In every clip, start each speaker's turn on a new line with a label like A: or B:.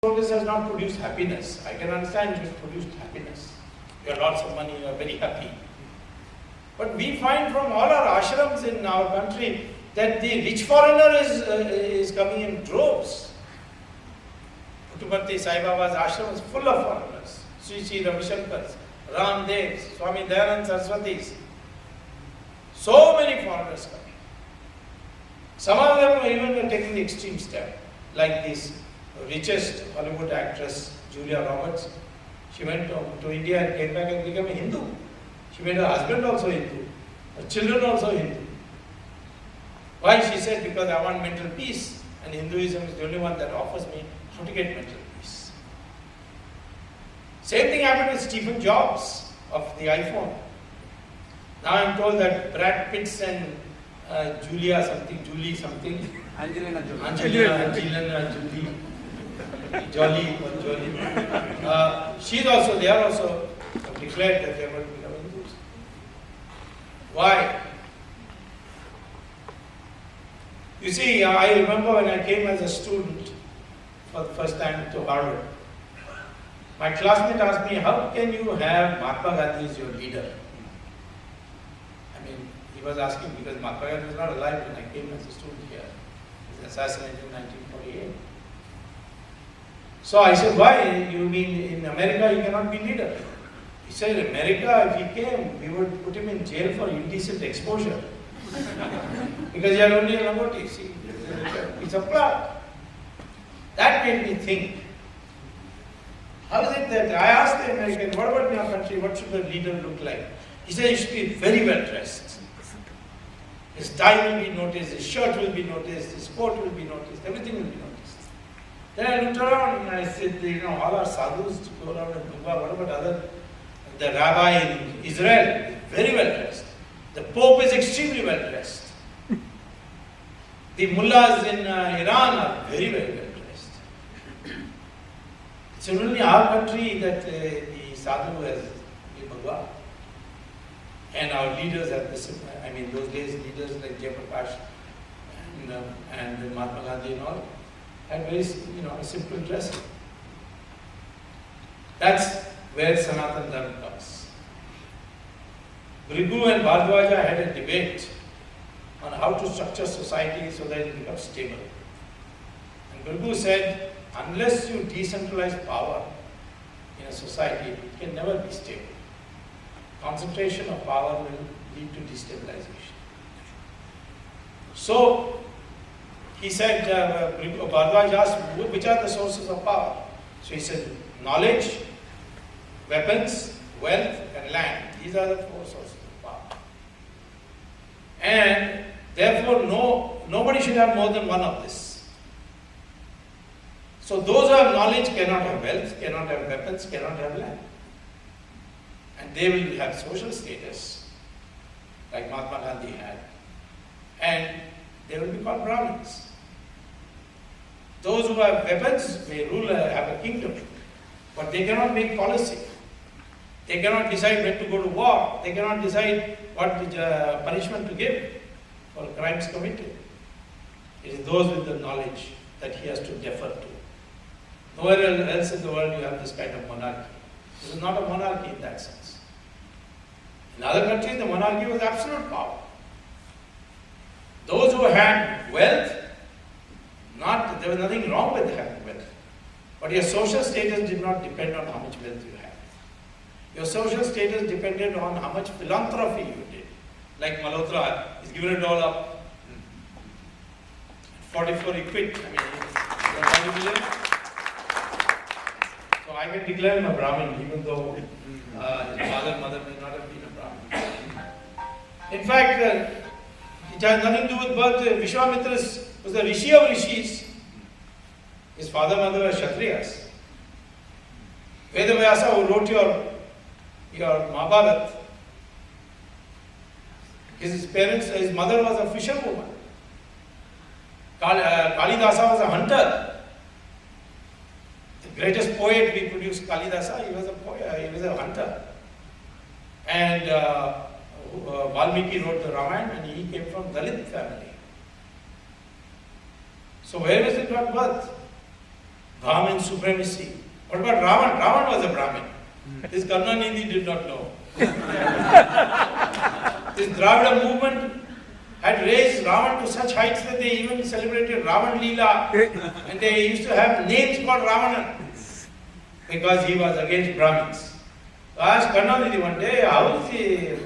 A: progress has not produced happiness. I can understand it has produced happiness. You have lots of money, you are very happy. But we find from all our ashrams in our country that the rich foreigner is coming in droves. Puttaparthi Sai Baba's ashram is full of foreigners. Sri Sri Ravi Shankars, Ramdevs, Swamy Dayanand Saraswatis. So many foreigners coming. Some of them are even taking the extreme step, like this richest Hollywood actress, Julia Roberts. She went to India and came back and became a Hindu. She made her husband also Hindu, her children also Hindu. Why? She said, because I want mental peace, and Hinduism is the only one that offers me how to get mental peace. Same thing happened with Stephen Jobs of the iPhone. Now I'm told that Brad Pitts and Julie something, Angelina Jolie. They are also declared that they are going to become Hindus. Why? You see, I remember when I came as a student for the first time to Harvard, my classmate asked me, how can you have Mahatma Gandhi as your leader? I mean, he was asking because Mahatma Gandhi was not alive when I came as a student here. He was assassinated in 1948. So I said, why? You mean in America he cannot be leader? He said, America, if he came, we would put him in jail for indecent exposure. Because he had only a lavoti, see, it's a plot. That made me think, how is it that I asked the American, what about in our country, what should the leader look like? He said, he should be very well dressed. His tie will be noticed, his shirt will be noticed, his coat will be noticed, everything will be noticed. Then I looked around and I said, all our sadhus to go around and Bhagwa, what about the rabbi in Israel, very well dressed. The Pope is extremely well dressed. The mullahs in Iran are very, very well dressed. It's only our country that the sadhu has the Bhagwa. And our leaders have this, I mean, those days leaders like Jayaprakash and Mahatma Gandhi and all had very, simple dressing. That's where Sanatana Dharma comes. Brigu and Bhardwaja had a debate on how to structure society so that it becomes stable. And Brigu said, unless you decentralize power in a society, it can never be stable. Concentration of power will lead to destabilization. So, he said, Bhardwaj asked, which are the sources of power? So he said, knowledge, weapons, wealth, and land. These are the four sources of power. And therefore, nobody should have more than one of this. So those who have knowledge cannot have wealth, cannot have weapons, cannot have land. And they will have social status, like Mahatma Gandhi had. And they will be called Brahmins. Those who have weapons may rule, have a kingdom, but they cannot make policy. They cannot decide when to go to war. They cannot decide what punishment to give for crimes committed. It is those with the knowledge that he has to defer to. Nowhere else in the world you have this kind of monarchy. This is not a monarchy in that sense. In other countries, the monarchy was absolute power. Those who had wealth, there was nothing wrong with having wealth. But your social status did not depend on how much wealth you had. Your social status depended on how much philanthropy you did. Like Malhotra, he's given it all up. 44 he quit. I mean, 1 million. So I can declare him a Brahmin, even though his father and mother may not have been a Brahmin. In fact, it has nothing to do with birth. Vishwamitra was the Rishi of Rishis. His father and mother were Kshatriyas. Vedavyasa, who wrote your Mahabharat, his mother was a fisherwoman. Kalidasa was a hunter. The greatest poet we produced, Kalidasa, he was a poet, he was a hunter. And Valmiki wrote the Ramayana and he came from Dalit family. So where is it got birth? Brahmin supremacy. What about Ravan? Ravan was a Brahmin. This Karunanidhi did not know. This Dravida movement had raised Ravan to such heights that they even celebrated Ravan Leela, and they used to have names called Ravanan because he was against Brahmins. So I asked Karunanidhi one day, how is he?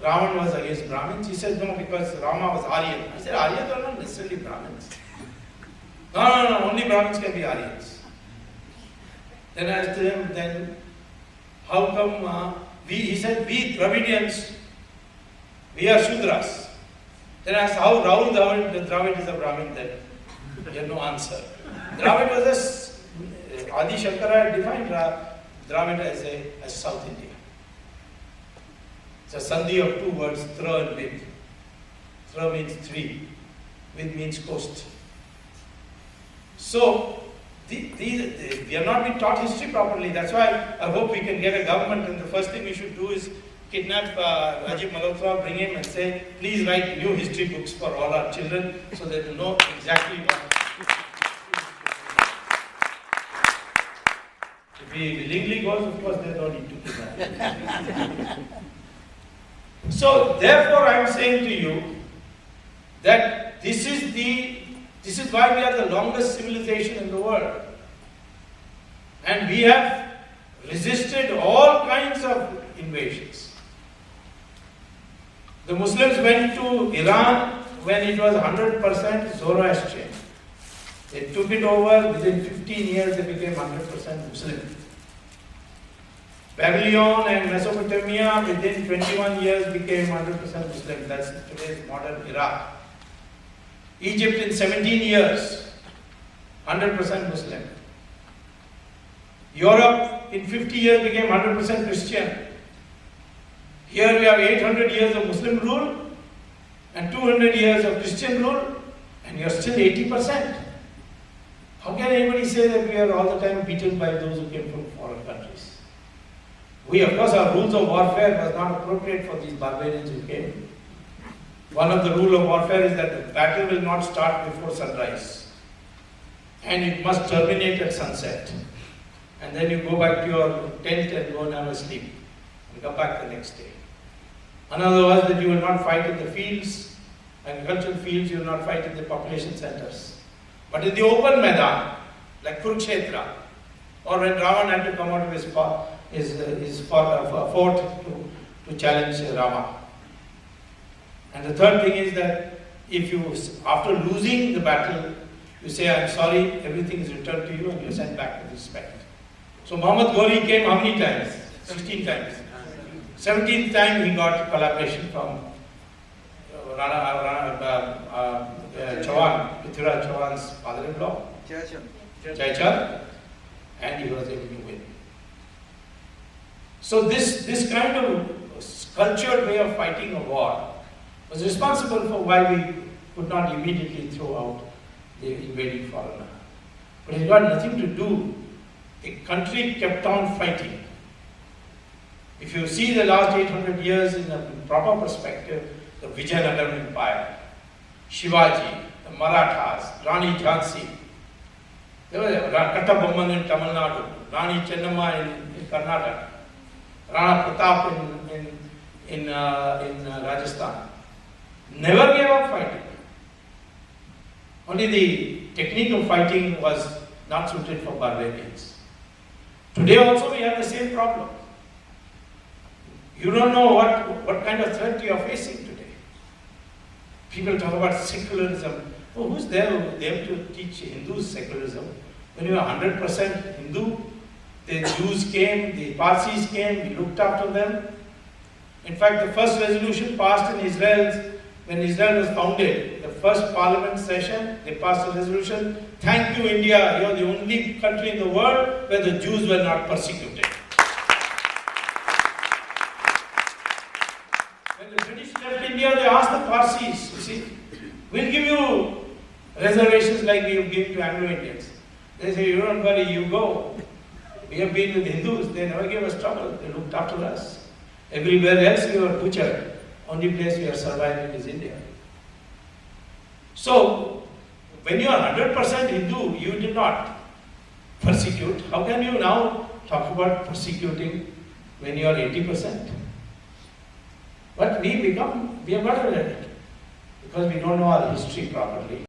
A: Ravan was against Brahmins. He said, no, because Rama was Aryan. I said, Aryans are not necessarily Brahmins. No, only Brahmins can be Aryans. Then I asked him, then how come he said, we Dravidians, we are Shudras. Then I asked, how Rahul Dravid is a Brahmin then? He had no answer. Dravid was Adi Shankara had defined Dravid as South India. It's a sandhi of two words, Thra and Vid. Thra means three, Vid means coast. So, we have not been taught history properly. That's why I hope we can get a government, and the first thing we should do is kidnap Rajiv Malhotra, bring him and say, please write new history books for all our children so that they know exactly what. If he willingly goes, of course, they don't need to kidnap him. So, therefore, I am saying to you that this is why we are the longest civilization in the world. And we have resisted all kinds of invasions. The Muslims went to Iran when it was 100% Zoroastrian. They took it over, within 15 years they became 100% Muslim. Babylon and Mesopotamia within 21 years became 100% Muslim. That's today's modern Iraq. Egypt in 17 years, 100% Muslim. Europe in 50 years became 100% Christian. Here we have 800 years of Muslim rule and 200 years of Christian rule, and you are still 80%. How can anybody say that we are all the time beaten by those who came from foreign countries? We, of course, our rules of warfare was not appropriate for these barbarians who came. One of the rules of warfare is that the battle will not start before sunrise, and it must terminate at sunset. And then you go back to your tent and go and have a sleep, and come back the next day. Another was that you will not fight in the fields, agricultural fields, you will not fight in the population centers. But in the open Maidan, like Kurukshetra, or when Ravan had to come out of his fort to challenge Rama. And the third thing is that if you, after losing the battle, you say, I'm sorry, everything is returned to you, and you're sent back with respect. So Muhammad Ghori came how many times? 16 times. 17th time he got collaboration from Chauhan, Prithviraj Chauhan's father-in-law, Jaichand, and he was able to win. So this kind of cultured way of fighting a war was responsible for why we could not immediately throw out the invading foreigner. But it got nothing to do. A country kept on fighting. If you see the last 800 years in a proper perspective, the Vijayanagara Empire, Shivaji, the Marathas, Rani Jhansi, there was Kattabomman in Tamil Nadu, Rani Chennamma in Karnataka, Rana Pratap in Rajasthan. Never gave up fighting. Only the technique of fighting was not suited for barbarians. Today also we have the same problem. You don't know what kind of threat you are facing today. People talk about secularism. Oh, who's there to teach Hindus secularism? When you are 100% Hindu, the Jews came, the Parsis came, we looked after them. In fact, the first resolution passed in Israel, when Israel was founded, the first parliament session, they passed a resolution, thank you India, you are the only country in the world where the Jews were not persecuted. When the British left India, they asked the Parsis, you see, we'll give you reservations like we have given to Anglo-Indians. They say, you don't worry, you go. We have been with Hindus, they never gave us trouble, they looked after us. Everywhere else we were butchered. Only place we are surviving is India. So, when you are 100% Hindu, you did not. persecute. How can you now talk about persecuting when you are 80%? But we have got to let it, because we don't know our history properly.